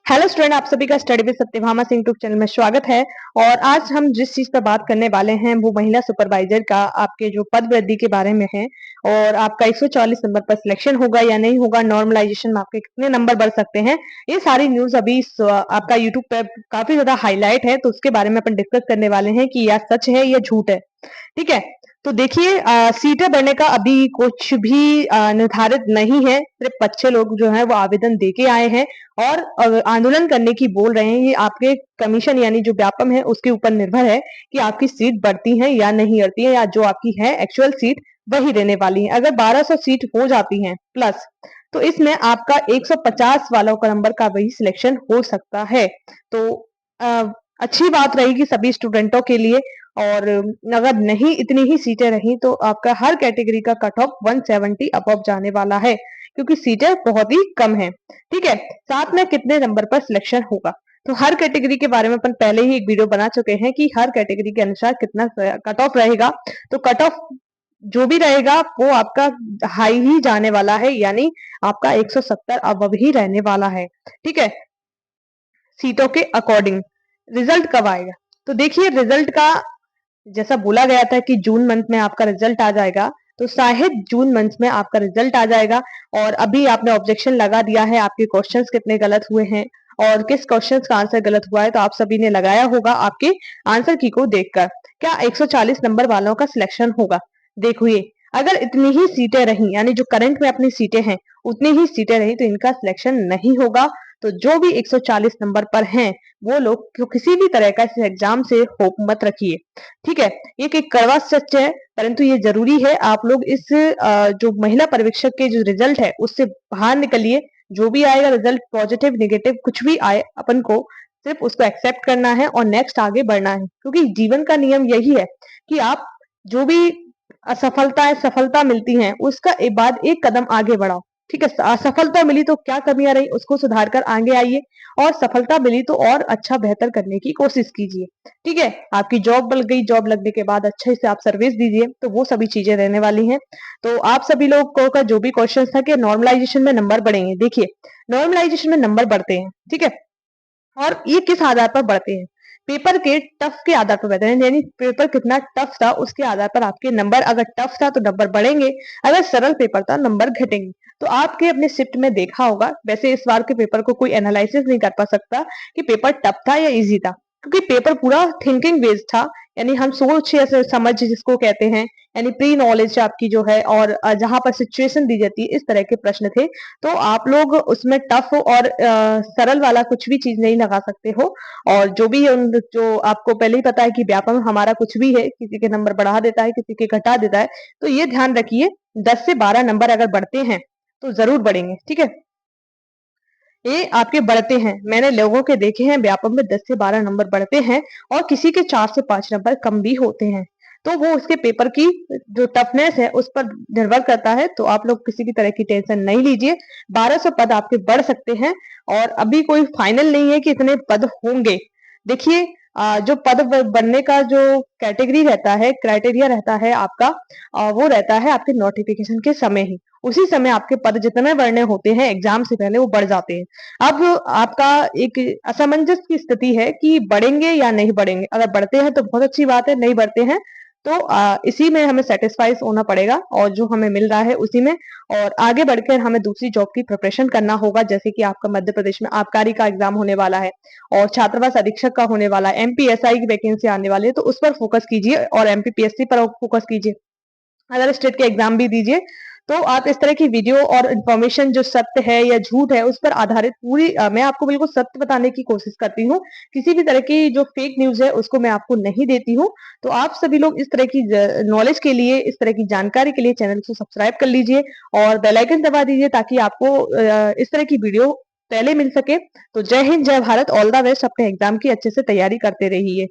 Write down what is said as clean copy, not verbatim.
Hello student, आप सभी का study with Satyabhama Singh YouTube channel में स्वागत है। और आज हम जिस चीज पर बात करने वाले हैं वो महिला सुपरवाइजर का आपके जो पद वृद्धि के बारे में है। और आपका 140 नंबर पर सिलेक्शन होगा या नहीं होगा, नॉर्मलाइजेशन में आपके कितने नंबर बढ़ सकते हैं, ये सारी न्यूज अभी आपका यूट्यूब पे काफी ज्यादा हाईलाइट है। तो उसके बारे में अपन डिस्कस करने वाले हैं कि यह सच है या झूठ है। ठीक है, तो देखिए, सीटें बढ़ने का अभी कुछ भी निर्धारित नहीं है। सिर्फ बच्चे लोग जो है वो आवेदन देके आए हैं और आंदोलन करने की बोल रहे हैं। ये आपके कमीशन यानी जो व्यापम है उसके ऊपर निर्भर है कि आपकी सीट बढ़ती है या नहीं बढ़ती है, या जो आपकी है एक्चुअल सीट वही रहने वाली है। अगर 1200 सीट हो जाती हैं प्लस, तो इसमें आपका 150 वालों का नंबर का वही सिलेक्शन हो सकता है। तो अ, अच्छी बात रहेगी सभी स्टूडेंटों के लिए। और अगर नहीं इतनी ही सीटें रही तो आपका हर कैटेगरी का कट ऑफ 170 अबव जाने वाला है, क्योंकि सीटें बहुत ही कम है। ठीक है, साथ में कितने नंबर पर सिलेक्शन होगा, तो हर कैटेगरी के बारे में अपन पहले ही एक वीडियो बना चुके हैं कि हर कैटेगरी के अनुसार कितना कट ऑफ रहेगा। तो कट ऑफ जो भी रहेगा वो आपका हाई ही जाने वाला है, यानी आपका 170 अबव ही रहने वाला है। ठीक है, सीटों के अकॉर्डिंग रिजल्ट कब आएगा, तो देखिए रिजल्ट का जैसा बोला गया था कि जून मंथ में आपका रिजल्ट आ जाएगा, तो शायद जून मंथ में आपका रिजल्ट आ जाएगा। और अभी आपने ऑब्जेक्शन लगा दिया है, आपके क्वेश्चंस कितने गलत हुए हैं और किस क्वेश्चंस का आंसर गलत हुआ है, तो आप सभी ने लगाया होगा आपके आंसर की को देखकर। क्या 140 नंबर वालों का सिलेक्शन होगा? देखिए, अगर इतनी ही सीटें रही, यानी जो करंट में अपनी सीटें हैं उतनी ही सीटें रही, तो इनका सिलेक्शन नहीं होगा। तो जो भी 140 नंबर पर हैं वो लोग तो किसी भी तरह का इस एग्जाम से होप मत रखिए। ठीक है, ये एक कड़वा सच है, परंतु ये जरूरी है। आप लोग इस जो महिला पर्यवेक्षक के जो रिजल्ट है उससे बाहर निकलिए। जो भी आएगा रिजल्ट, पॉजिटिव नेगेटिव कुछ भी आए, अपन को सिर्फ उसको एक्सेप्ट करना है और नेक्स्ट आगे बढ़ना है। क्योंकि जीवन का नियम यही है कि आप जो भी असफलताएं सफलता मिलती हैं उसका एक बाद एक कदम आगे बढ़ाओ। ठीक है, असफलता मिली तो क्या कमियां रही उसको सुधार कर आगे आइए, और सफलता मिली तो और अच्छा बेहतर करने की कोशिश कीजिए। ठीक है, आपकी जॉब लग गई, जॉब लगने के बाद अच्छे से आप सर्विस दीजिए, तो वो सभी चीजें रहने वाली हैं। तो आप सभी लोगों का जो भी क्वेश्चन था कि नॉर्मलाइजेशन में नंबर बढ़ेंगे, देखिए नॉर्मलाइजेशन में नंबर बढ़ते हैं। ठीक है, और ये किस आधार पर बढ़ते हैं? पेपर के टफ के आधार पर बढ़ते हैं, यानी पेपर कितना टफ था उसके आधार पर आपके नंबर, अगर टफ था तो नंबर बढ़ेंगे, अगर सरल पेपर था नंबर घटेंगे। तो आपके अपने शिफ्ट में देखा होगा, वैसे इस बार के पेपर को कोई एनालिसिस नहीं कर पा सकता कि पेपर टफ था या इजी था, क्योंकि पेपर पूरा थिंकिंग बेस्ड था। यानी हम सोच या समझ जिसको कहते हैं, यानी प्री नॉलेज आपकी जो है, और जहां पर सिचुएशन दी जाती है, इस तरह के प्रश्न थे। तो आप लोग उसमें टफ और सरल वाला कुछ भी चीज नहीं लगा सकते हो। और जो भी जो आपको पहले ही पता है कि व्यापम हमारा कुछ भी है, किसी के नंबर बढ़ा देता है, किसी के घटा देता है। तो ये ध्यान रखिए, 10 से 12 नंबर अगर बढ़ते हैं तो जरूर बढ़ेंगे। ठीक है, ये आपके बढ़ते हैं, मैंने लोगों के देखे हैं व्यापम में 10 से 12 नंबर बढ़ते हैं, और किसी के 4 से 5 नंबर कम भी होते हैं। तो वो उसके पेपर की जो टफनेस है उस पर निर्भर करता है। तो आप लोग किसी भी तरह की टेंशन नहीं लीजिए, 1200 पद आपके बढ़ सकते हैं। और अभी कोई फाइनल नहीं है कि इतने पद होंगे। देखिए, जो पद बनने का जो कैटेगरी रहता है, क्राइटेरिया रहता है आपका, वो रहता है आपके नोटिफिकेशन के समय ही। उसी समय आपके पद जितने बढ़ने होते हैं एग्जाम से पहले वो बढ़ जाते हैं। अब आपका एक असमंजस की स्थिति है कि बढ़ेंगे या नहीं बढ़ेंगे। अगर बढ़ते हैं तो बहुत अच्छी बात है, नहीं बढ़ते हैं तो इसी में हमें सेटिस्फाइज होना पड़ेगा और जो हमें मिल रहा है उसी में। और आगे बढ़कर हमें दूसरी जॉब की प्रिपरेशन करना होगा, जैसे कि आपका मध्य प्रदेश में आबकारी का एग्जाम होने वाला है और छात्रावास अधीक्षक का होने वाला है, एमपीएसआई की वैकेंसी आने वाली है, तो उस पर फोकस कीजिए और एमपीपीएससी पर फोकस कीजिए। अदर स्टेट के एग्जाम भी दीजिए। तो आप इस तरह की वीडियो और इन्फॉर्मेशन जो सत्य है या झूठ है उस पर आधारित पूरी मैं आपको बिल्कुल सत्य बताने की कोशिश करती हूँ। किसी भी तरह की जो फेक न्यूज है उसको मैं आपको नहीं देती हूँ। तो आप सभी लोग इस तरह की नॉलेज के लिए, इस तरह की जानकारी के लिए चैनल को सब्सक्राइब कर लीजिए और बेल आइकन दबा दीजिए, ताकि आपको इस तरह की वीडियो पहले मिल सके। तो जय हिंद, जय भारत, ऑल द बेस्ट, अपने एग्जाम की अच्छे से तैयारी करते रहिए।